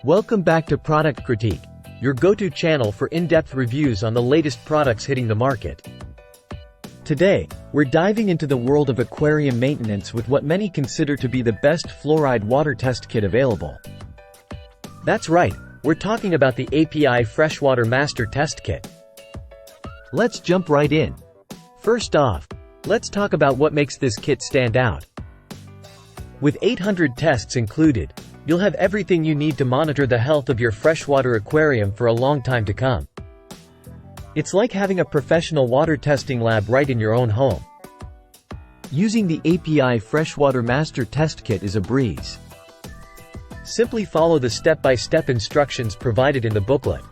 Welcome back to Product Critique, your go-to channel for in-depth reviews on the latest products hitting the market. Today, we're diving into the world of aquarium maintenance with what many consider to be the best fluoride water test kit available. That's right, we're talking about the API Freshwater Master Test Kit. Let's jump right in. First off, let's talk about what makes this kit stand out. With 800 tests included, you'll have everything you need to monitor the health of your freshwater aquarium for a long time to come. It's like having a professional water testing lab right in your own home. Using the API Freshwater Master Test Kit is a breeze. Simply follow the step-by-step instructions provided in the booklet.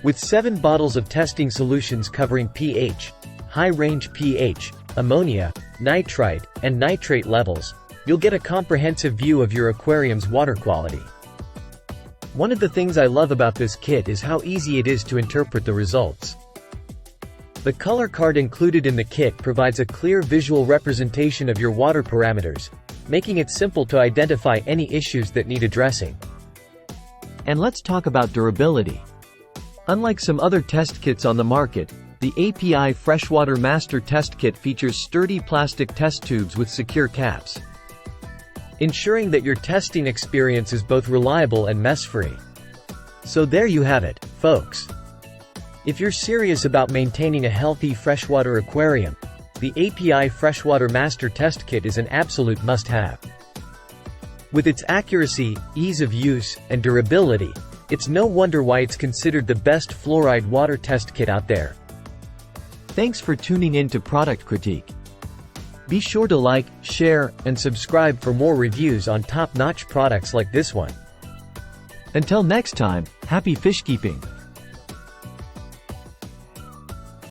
With 7 bottles of testing solutions covering pH, high-range pH, ammonia, nitrite, and nitrate levels, you'll get a comprehensive view of your aquarium's water quality. One of the things I love about this kit is how easy it is to interpret the results. The color card included in the kit provides a clear visual representation of your water parameters, making it simple to identify any issues that need addressing. And let's talk about durability. Unlike some other test kits on the market, the API Freshwater Master Test Kit features sturdy plastic test tubes with secure caps, ensuring that your testing experience is both reliable and mess-free. So there you have it, folks. If you're serious about maintaining a healthy freshwater aquarium, the API Freshwater Master Test Kit is an absolute must-have. With its accuracy, ease of use, and durability, it's no wonder why it's considered the best fluoride water test kit out there. Thanks for tuning in to Product Critique. Be sure to like, share, and subscribe for more reviews on top-notch products like this one. Until next time, happy fish keeping!